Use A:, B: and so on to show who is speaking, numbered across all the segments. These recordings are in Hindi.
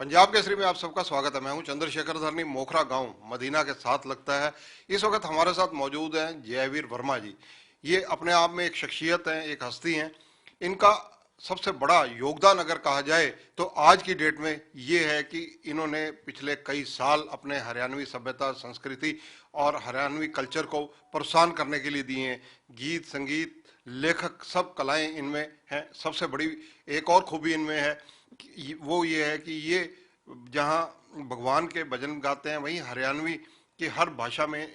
A: पंजाब केसरी में आप सबका स्वागत है। मैं हूं चंद्रशेखर धरनी। मोखरा गांव मदीना के साथ लगता है। इस वक्त हमारे साथ मौजूद हैं जयवीर वर्मा जी। ये अपने आप में एक शख्सियत हैं, एक हस्ती हैं। इनका सबसे बड़ा योगदान अगर कहा जाए तो आज की डेट में ये है कि इन्होंने पिछले कई साल अपने हरियाणवी सभ्यता, संस्कृति और हरियाणवी कल्चर को प्रोत्साहन करने के लिए दिए हैं। गीत, संगीत, लेखक, सब कलाएं इनमें हैं। सबसे बड़ी एक और खूबी इनमें है वो ये है कि ये जहाँ भगवान के भजन गाते हैं वहीं हरियाणवी की हर भाषा में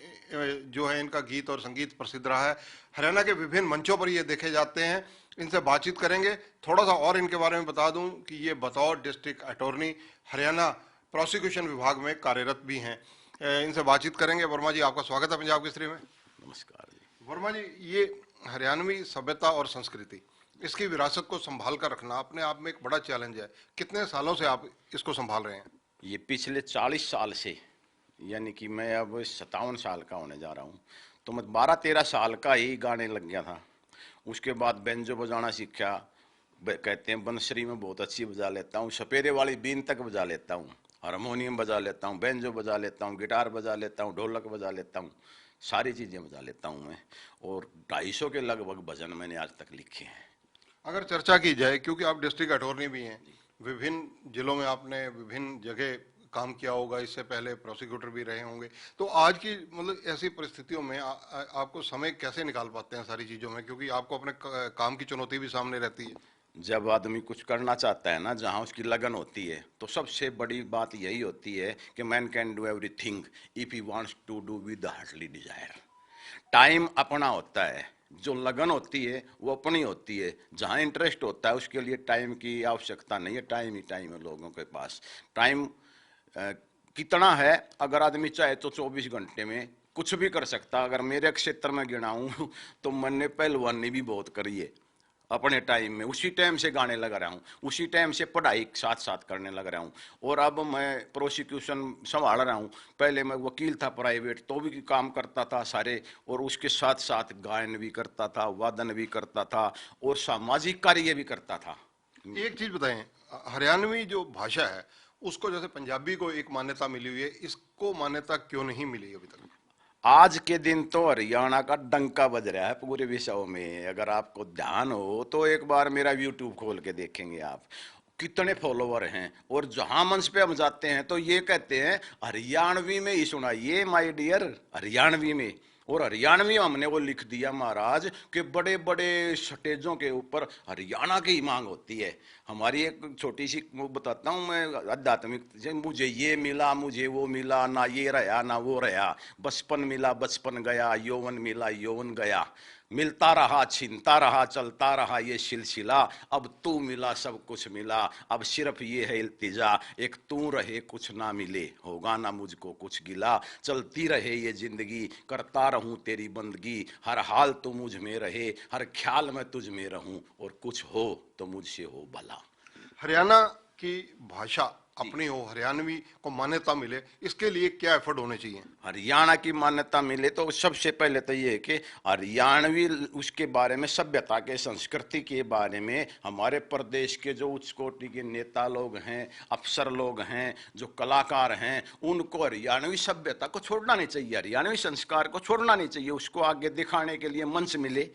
A: जो है इनका गीत और संगीत प्रसिद्ध रहा है। हरियाणा के विभिन्न मंचों पर ये देखे जाते हैं। इनसे बातचीत करेंगे। थोड़ा सा और इनके बारे में बता दूं कि ये बतौर डिस्ट्रिक्ट अटॉर्नी हरियाणा प्रोसिक्यूशन विभाग में कार्यरत भी हैं। इनसे बातचीत करेंगे। वर्मा जी, आपका स्वागत है पंजाब केसरी में।
B: नमस्कार जी।
A: वर्मा जी, ये हरियाणवी सभ्यता और संस्कृति, इसकी विरासत को संभाल कर रखना अपने आप में एक बड़ा चैलेंज है। कितने सालों से आप इसको संभाल रहे हैं?
B: ये पिछले 40 साल से, यानी कि मैं अब 57 साल का होने जा रहा हूँ, तो मैं 12-13 साल का ही गाने लग गया था। उसके बाद बेंजो बजाना सीखा। कहते हैं बंसरी में बहुत अच्छी बजा लेता हूँ, सपेरे वाली बीन तक बजा लेता हूँ, हारमोनियम बजा लेता हूँ, बेंजो बजा लेता हूँ, गिटार बजा लेता हूँ, ढोलक बजा लेता हूँ, सारी चीज़ें बजा लेता हूँ मैं। और 250 के लगभग भजन मैंने आज तक लिखे हैं।
A: अगर चर्चा की जाए, क्योंकि आप डिस्ट्रिक्ट अटॉर्नी भी हैं, विभिन्न जिलों में आपने विभिन्न जगह काम किया होगा, इससे पहले प्रोसिक्यूटर भी रहे होंगे, तो आज की मतलब ऐसी परिस्थितियों में आपको समय कैसे निकाल पाते हैं सारी चीज़ों में, क्योंकि आपको अपने काम की चुनौती भी सामने रहती है।
B: जब आदमी कुछ करना चाहता है ना, जहाँ उसकी लगन होती है, तो सबसे बड़ी बात यही होती है कि man can do everything if he wants to do with heartly desire. Time अपना होता है, जो लगन होती है वो अपनी होती है। जहाँ इंटरेस्ट होता है उसके लिए टाइम की आवश्यकता नहीं है, टाइम ही टाइम है लोगों के पास। टाइम कितना है, अगर आदमी चाहे तो 24 घंटे में कुछ भी कर सकता। अगर मेरे क्षेत्र में गिनाऊं तो मैंने पहलवानी भी बहुत करी है अपने टाइम में। उसी टाइम से गाने लगा रहा हूँ, उसी टाइम से पढ़ाई साथ साथ करने लग रहा हूँ। और अब मैं प्रोसिक्यूशन संभाल रहा हूँ। पहले मैं वकील था प्राइवेट, तो भी काम करता था सारे, और उसके साथ साथ गायन भी करता था, वादन भी करता था, और सामाजिक कार्य भी करता था।
A: एक चीज बताएं, हरियाणवी जो भाषा है उसको जैसे पंजाबी को एक मान्यता मिली हुई है, इसको मान्यता क्यों नहीं मिली अभी तक?
B: आज के दिन तो हरियाणा का डंका बज रहा है पूरे विश्व में। अगर आपको ध्यान हो तो एक बार मेरा यूट्यूब खोल के देखेंगे आप, कितने फॉलोवर हैं। और जहां मंच पे हम जाते हैं तो ये कहते हैं हरियाणवी में ही सुनाइए माय डियर, हरियाणवी में। और हरियाणवी हमने वो लिख दिया महाराज कि बड़े बड़े स्टेजों के ऊपर हरियाणा की मांग होती है। हमारी एक छोटी सी वो बताता हूँ मैं, आध्यात्मिक, मुझे ये मिला, मुझे वो मिला, ना ये रहा ना वो रहा, बचपन मिला बचपन गया, यौवन मिला यौवन गया, मिलता रहा छीनता रहा चलता रहा ये सिलसिला, अब तू मिला सब कुछ मिला, अब सिर्फ ये है इल्तिजा, एक तू रहे कुछ ना मिले, होगा ना मुझको कुछ गिला, चलती रहे ये जिंदगी करता रहूं तेरी बंदगी, हर हाल तो मुझ में रहे, हर ख्याल में तुझ में रहूं, और कुछ हो तो मुझसे हो भला।
A: हरियाणा की भाषा अपनी हो, हरियाणवी को मान्यता मिले, इसके लिए क्या एफर्ट होने चाहिए?
B: हरियाणा की मान्यता मिले तो सबसे पहले तो ये है कि हरियाणवी, उसके बारे में, सभ्यता के, संस्कृति के बारे में हमारे प्रदेश के जो उच्च कोटि के नेता लोग हैं, अफसर लोग हैं, जो कलाकार हैं, उनको हरियाणवी सभ्यता को छोड़ना नहीं चाहिए, हरियाणवी संस्कार को छोड़ना नहीं चाहिए। उसको आगे दिखाने के लिए मंच मिले,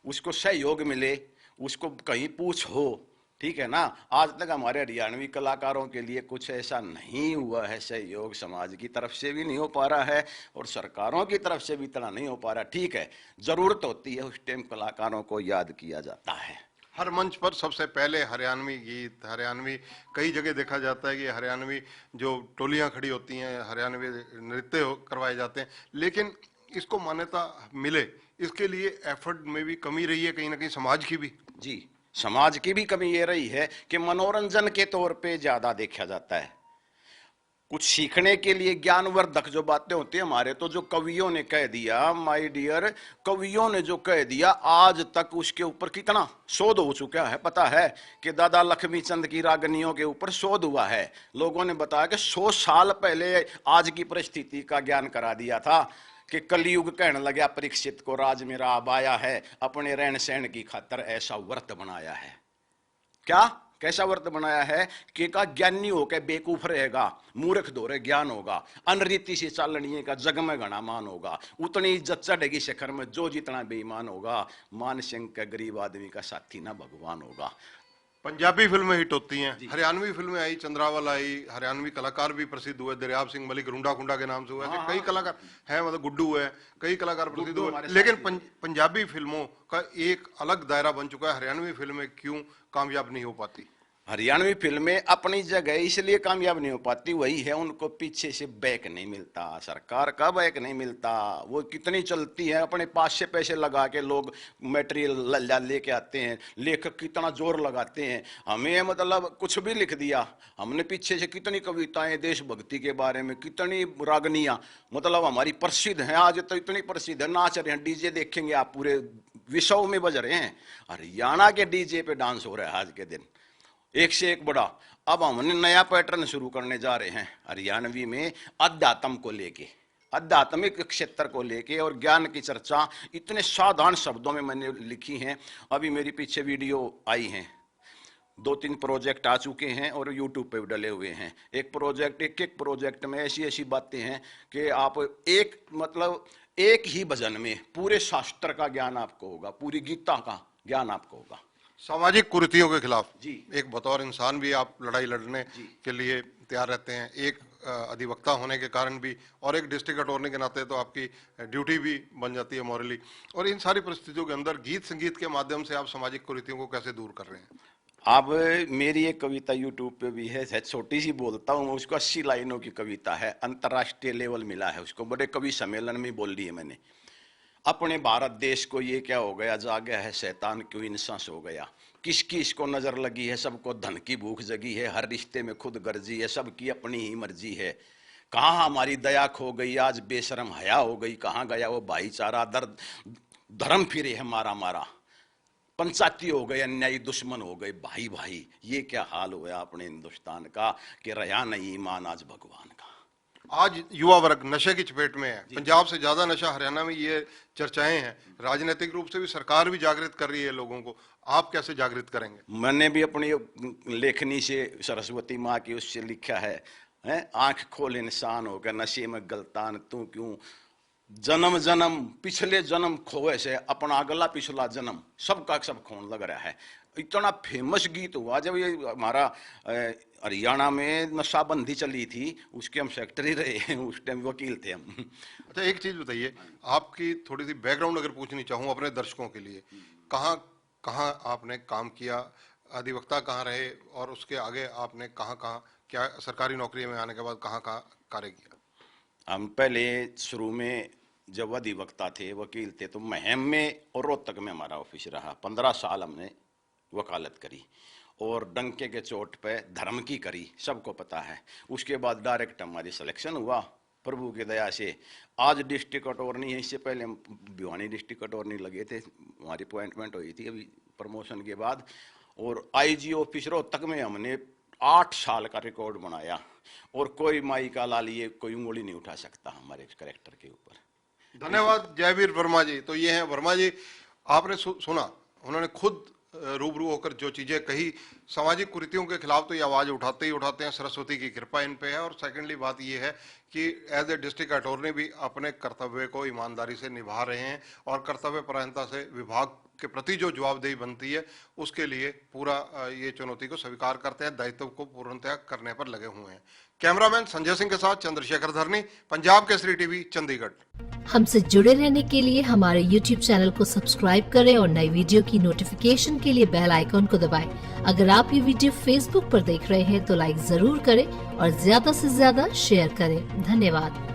B: उसको सहयोग मिले, उसको कहीं पूछ हो, ठीक है ना। आज तक हमारे हरियाणवी कलाकारों के लिए कुछ ऐसा नहीं हुआ है, सहयोग समाज की तरफ से भी नहीं हो पा रहा है और सरकारों की तरफ से भी इतना नहीं हो पा रहा। ठीक है, जरूरत होती है, उस टाइम कलाकारों को याद किया जाता है।
A: हर मंच पर सबसे पहले हरियाणवी गीत, हरियाणवी, कई जगह देखा जाता है कि हरियाणवी जो टोलियां खड़ी होती हैं, हरियाणवी नृत्य करवाए जाते हैं, लेकिन इसको मान्यता मिले इसके लिए एफर्ट में भी कमी रही है, कहीं ना कहीं समाज की भी।
B: जी, समाज की भी कमी ये रही है कि मनोरंजन के तौर पे ज्यादा देखा जाता है। कुछ सीखने के लिए ज्ञानवर्धक जो बातें होती है हमारे, तो जो कवियों ने कह दिया माय डियर, कवियों ने जो कह दिया, आज तक उसके ऊपर कितना शोध हो चुका है पता है? कि दादा लक्ष्मी चंद की रागनियों के ऊपर शोध हुआ है। लोगों ने बताया कि 100 साल पहले आज की परिस्थिति का ज्ञान करा दिया था कि कलयुग कहने लगा परीक्षित को राज मेरा अब आया है, अपने रहन सहन की खातर ऐसा व्रत बनाया है। क्या कैसा व्रत बनाया है कि का ज्ञानी होकर बेकूफ रहेगा, मूर्ख दौरे ज्ञान होगा, अनरीति से चालनीय का जग में घना मान होगा, उतनी इज्जत चढ़ेगी शिखर में जो जितना बेईमान होगा, मान सिंह का गरीब आदमी का साथी ना भगवान होगा।
A: पंजाबी फिल्में हिट होती हैं, हरियाणवी फिल्में आई, चंद्रावल आई, हरियाणवी कलाकार भी प्रसिद्ध हुए, दरियाब सिंह मलिक रूंडा खुंडा के नाम से हुए, ऐसे कई कलाकार हैं, मतलब गुड्डू है, कई कलाकार प्रसिद्ध हुए। लेकिन पंजाबी फिल्मों का एक अलग दायरा बन चुका है, हरियाणवी फिल्में क्यों कामयाब नहीं हो पाती?
B: हरियाणवी फिल्में अपनी जगह इसलिए कामयाब नहीं हो पाती, वही है उनको पीछे से बैक नहीं मिलता, सरकार का बैक नहीं मिलता। वो कितनी चलती है, अपने पास से पैसे लगा के लोग मटेरियल लेके आते हैं, लेखक कितना जोर लगाते हैं, हमें मतलब कुछ भी लिख दिया, हमने पीछे से कितनी कविताएं देशभक्ति के बारे में, कितनी रागनियाँ मतलब हमारी प्रसिद्ध हैं, आज तो इतनी प्रसिद्ध है, नाच रहे हैं, डीजे देखेंगे आप पूरे विश्व में बज रहे हैं। हरियाणा के डीजे पे डांस हो रहा है आज के दिन, एक से एक बड़ा। अब हमने नया पैटर्न शुरू करने जा रहे हैं हरियाणवी में, अध्यात्म को लेके, आध्यात्मिक क्षेत्र को लेके और ज्ञान की चर्चा इतने साधारण शब्दों में मैंने लिखी हैं। अभी मेरी पीछे वीडियो आई हैं, 2-3 प्रोजेक्ट आ चुके हैं और यूट्यूब पे भी डले हुए हैं। एक प्रोजेक्ट में ऐसी ऐसी बातें हैं कि आप एक ही भजन में पूरे शास्त्र का ज्ञान आपको होगा, पूरी गीता का ज्ञान आपको होगा।
A: सामाजिक कुरीतियों के खिलाफ
B: जी,
A: एक बतौर इंसान भी आप लड़ाई लड़ने के लिए तैयार रहते हैं, एक अधिवक्ता होने के कारण भी, और एक डिस्ट्रिक्ट अटॉर्नी के नाते तो आपकी ड्यूटी भी बन जाती है मॉरली। और इन सारी परिस्थितियों के अंदर गीत संगीत के माध्यम से आप सामाजिक कुरीतियों को कैसे दूर कर रहे हैं?
B: अब मेरी एक कविता यूट्यूब पे भी है, छोटी सी बोलता हूँ, उसको 80 लाइनों की कविता है, अंतर्राष्ट्रीय लेवल मिला है उसको, बड़े कवि सम्मेलन में बोल दी है मैंने। अपने भारत देश को ये क्या हो गया, जा गया है शैतान क्यों इंसान हो गया, किसकी इसको नजर लगी है, सबको धन की भूख जगी है, हर रिश्ते में खुद गर्जी है, सबकी अपनी ही मर्जी है, कहाँ हमारी दया खो गई, आज बेशरम हया हो गई, कहाँ गया वो भाईचारा, दर्द धर्म फिरे है मारा मारा, पंचायती हो गए, अन्यायी दुश्मन हो गए भाई भाई, ये क्या हाल हुआ अपने हिंदुस्तान का कि रहा नहीं ईमान आज भगवान का।
A: आज युवा वर्ग नशे की चपेट में है, पंजाब से ज्यादा नशा हरियाणा में, ये चर्चाएं हैं, राजनीतिक रूप से भी सरकार भी जागृत कर रही है लोगों को, आप कैसे जागृत करेंगे?
B: मैंने भी अपनी लेखनी से सरस्वती माँ की उससे लिखा है, आंख खोल इंसान हो गया नशे में गलतान तू क्यों, जन्म जन्म पिछले जन्म खोए से अपना अगला पिछला जन्म, सबका सब खोन लग रहा है। इतना फेमस गीत हुआ जब ये हमारा हरियाणा में नशाबंदी चली थी, उसके हम सेक्रेटरी रहे हैं, उस टाइम वकील थे हम।
A: अच्छा, एक चीज बताइए, आपकी थोड़ी सी बैकग्राउंड अगर पूछनी चाहूँ अपने दर्शकों के लिए, कहाँ कहाँ आपने काम किया, अधिवक्ता कहाँ रहे, और उसके आगे आपने कहाँ कहाँ, क्या सरकारी नौकरी में आने के बाद कहाँ कहाँ कार्य किया?
B: हम पहले शुरू में जब अधिवक्ता थे, वकील थे, तो महम में और रोहतक में हमारा ऑफिस रहा, 15 साल हमने वकालत करी और डंके के चोट पे धर्म की करी, सबको पता है। उसके बाद डायरेक्ट हमारी सिलेक्शन हुआ प्रभु की दया से, आज डिस्ट्रिक्ट अटॉर्नी है, इससे पहले हम भिवानी डिस्ट्रिक्ट अटॉर्नी लगे थे, हमारी अपॉइंटमेंट हुई थी अभी प्रमोशन के बाद, और आईजी ऑफिस रोहतक में हमने 8 साल का रिकॉर्ड बनाया, और कोई माई का लालिए कोई उंगली नहीं उठा सकता हमारे कैरेक्टर के ऊपर।
A: धन्यवाद जयवीर वर्मा जी। तो ये हैं वर्मा जी, आपने सुना, उन्होंने खुद रूबरू होकर जो चीजें कही, सामाजिक कुरीतियों के खिलाफ तो ये आवाज उठाते ही उठाते हैं, सरस्वती की कृपा इन पे है। और सेकेंडली बात ये है कि एज ए डिस्ट्रिक्ट अटॉर्नी भी अपने कर्तव्य को ईमानदारी से निभा रहे हैं, और कर्तव्य परायणता से विभाग के प्रति जो जवाबदेही बनती है उसके लिए पूरा ये चुनौती को स्वीकार करते हैं, दायित्व को पूर्णतः करने पर लगे हुए हैं। कैमरामैन संजय सिंह के साथ चंद्रशेखर धरनी, पंजाब केसरी टीवी, चंडीगढ़।
C: हमसे जुड़े रहने के लिए हमारे YouTube चैनल को सब्सक्राइब करें और नई वीडियो की नोटिफिकेशन के लिए बेल आइकॉन को दबाएं। अगर आप ये वीडियो Facebook पर देख रहे हैं तो लाइक जरूर करें और ज्यादा से ज्यादा शेयर करें। धन्यवाद।